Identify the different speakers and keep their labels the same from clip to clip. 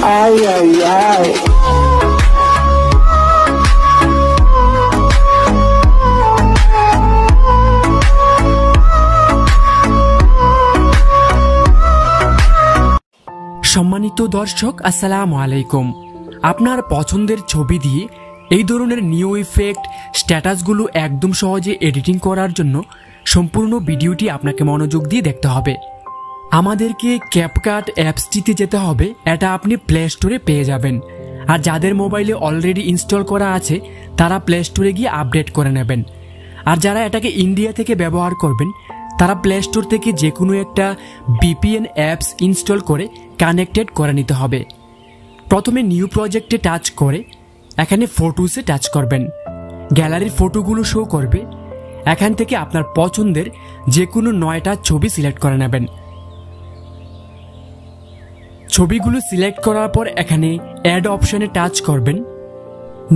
Speaker 1: Ay, ay, ay.
Speaker 2: সম্মানিত দর্শক আসসালামু আলাইকুম। আপনার পছন্দের ছবি দিয়ে এই ধরনের নিউ ইফেক্ট স্ট্যাটাসগুলো একদম সহজে এডিটিং করার জন্য সম্পূর্ণ ভিডিওটি আপনাকে মনোযোগ দিয়ে দেখতে হবে। আমাদেরকে ক্যাপকাট অ্যাপসটিতে যেতে হবে, এটা আপনি প্লে স্টোরে পেয়ে যাবেন। আর যাদের মোবাইলে অলরেডি ইনস্টল করা আছে তারা প্লে স্টোরে গিয়ে আপডেট করে নেবেন। আর যারা এটাকে ইন্ডিয়া থেকে ব্যবহার করবেন তারা প্লে স্টোর থেকে যে কোনো একটা VPN অ্যাপস ইনস্টল করে কানেক্টেড করে নিতে হবে। প্রথমে নিউ প্রজেক্টে টাচ করে এখানে ফটোসে টাচ করবেন। গ্যালারির ফটোগুলো শো করবে। এখান থেকে আপনার পছন্দের যে কোনো 9টা ছবি সিলেক্ট করে নেবেন। ছবিগুলো সিলেক্ট করার পর এখানে অ্যাড অপশনে টাচ করবেন।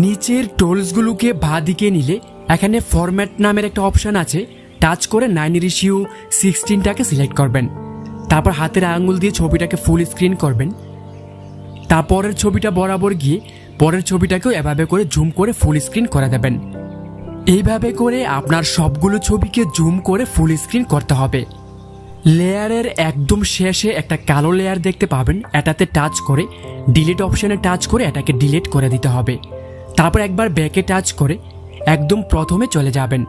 Speaker 2: নিচের টোলসগুলোকে বাঁ দিকে নিলে এখানে ফরম্যাট নামের একটা অপশন আছে, টাচ করে 9:16টাকে সিলেক্ট করবেন। তারপর হাতের আঙ্গুল দিয়ে ছবিটাকে ফুল স্ক্রিন করবেন। তারপরের ছবিটা বরাবর গিয়ে পরের ছবিটাকেও এভাবে করে জুম করে ফুল স্ক্রিন করে দেবেন। এইভাবে করে আপনার সবগুলো ছবিকে জুম করে ফুল স্ক্রিন করতে হবে। লেয়ারের একদম শেষে একটা কালো লেয়ার দেখতে পাবেন, এটাতে টাচ করে ডিলিট অপশনে টাচ করে এটাকে ডিলিট করে দিতে হবে। তারপর একবার ব্যাকে টাচ করে একদম প্রথমে চলে যাবেন।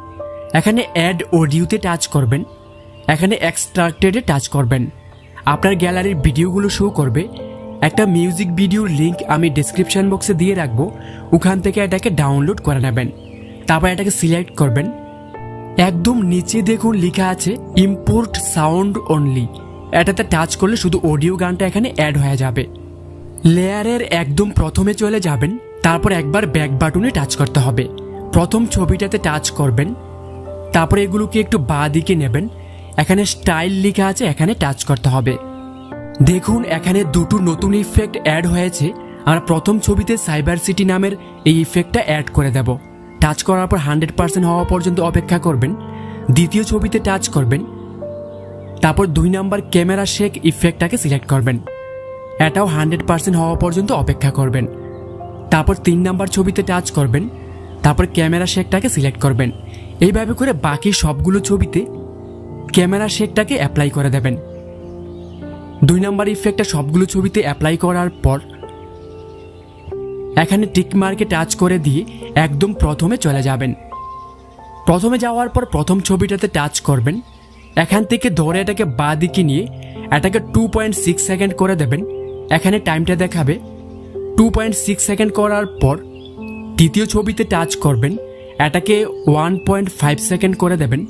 Speaker 2: এখানে অ্যাড অডিওতে টাচ করবেন। এখানে এক্সট্রাক্টেডে টাচ করবেন। আপনার গ্যালারির ভিডিওগুলো শো করবে। একটা মিউজিক ভিডিওর লিঙ্ক আমি ডেসক্রিপশন বক্সে দিয়ে রাখবো, ওখান থেকে এটাকে ডাউনলোড করে নেবেন। তারপর এটাকে সিলেক্ট করবেন। একদম নিচে দেখুন লেখা আছে ইম্পোর্ট সাউন্ড অনলি, এটাতে টাচ করলে শুধু অডিও গানটা এখানে অ্যাড হয়ে যাবে। লেয়ারের একদম প্রথমে চলে যাবেন। তারপর একবার ব্যাক বাটনে টাচ করতে হবে। প্রথম ছবিটাতে টাচ করবেন। তারপরে এগুলোকে একটু বাঁ দিকে নেবেন। এখানে স্টাইল লেখা আছে, এখানে টাচ করতে হবে। দেখুন এখানে দুটো নতুন ইফেক্ট অ্যাড হয়েছে। আর প্রথম ছবিতে সাইবারসিটি নামের এই ইফেক্টটা অ্যাড করে দেব। টাচ করার পর 100% হওয়া পর্যন্ত অপেক্ষা করবেন। দ্বিতীয় ছবিতে টাচ করবেন। তারপর 2 নাম্বার ক্যামেরা শেক ইফেক্টটাকে সিলেক্ট করবেন। এটাও 100% হওয়া পর্যন্ত অপেক্ষা করবেন। তারপর 3 নাম্বার ছবিতে টাচ করবেন। তারপর ক্যামেরা শেকটাকে সিলেক্ট করবেন। এইভাবে করে বাকি সবগুলো ছবিতে ক্যামেরা শেকটাকে অ্যাপ্লাই করে দেবেন। 2 নাম্বার ইফেক্টটা সবগুলো ছবিতে অ্যাপ্লাই করার পর এখানে টিক মার্কে টাচ করে দিয়ে একদম প্রথমে চলে যাবেন। প্রথমে যাওয়ার পর প্রথম ছবিটাতে টাচ করবেন। এখান থেকে ধরে এটাকে বাঁ দিকে নিয়ে এটাকে 2.6 সেকেন্ড করে দেবেন। এখানে টাইমটা দেখাবে 2.6 সেকেন্ড করার পর দ্বিতীয় ছবিতে টাচ করবেন। এটাকে 1.5 সেকেন্ড করে দেবেন।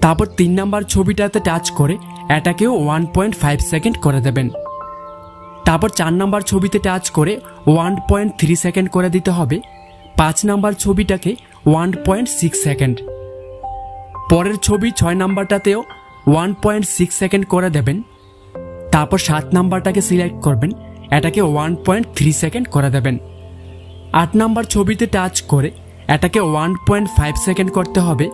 Speaker 2: তারপর 3 নাম্বার ছবিটাতে টাচ করে এটাকেও 1.5 সেকেন্ড করে দেবেন। তারপর 4 নাম্বার ছবিতে টাচ করে 1.3 সেকেন্ড করে দিতে হবে। 5 নাম্বার ছবিটাকে 1.6 সেকেন্ড। পরের ছবি 6 নাম্বারটাতেও 1.6 সেকেন্ড করে দেবেন। তারপর 7 নাম্বারটাকে সিলেক্ট করবেন। এটাকে 1.3 সেকেন্ড করে দেবেন। 8 নাম্বার ছবিতে টাচ করে এটাকে 1.5 সেকেন্ড করতে হবে।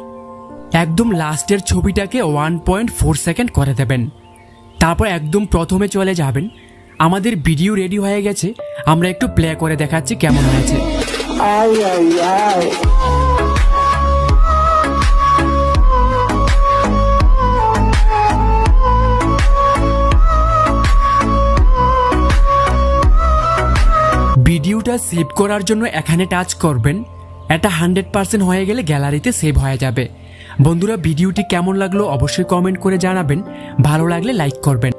Speaker 2: একদম লাস্টের ছবিটাকে 1.4 সেকেন্ড করে দেবেন। তারপর একদম প্রথমে চলে যাবেন। আমাদের ভিডিও রেডি হয়ে গেছে, আমরা একটু প্লে করে দেখাচ্ছি কেমন হয়েছে।
Speaker 1: Ay, ay, ay.
Speaker 2: ভিডিওটা সেভ করার জন্য এখানে টাচ করবেন। এটা 100% হয়ে গেলে গ্যালারিতে সেভ হয়ে যাবে। বন্ধুরা ভিডিওটি কেমন লাগলো অবশ্যই কমেন্ট করে জানাবেন। ভালো লাগলে লাইক করবেন।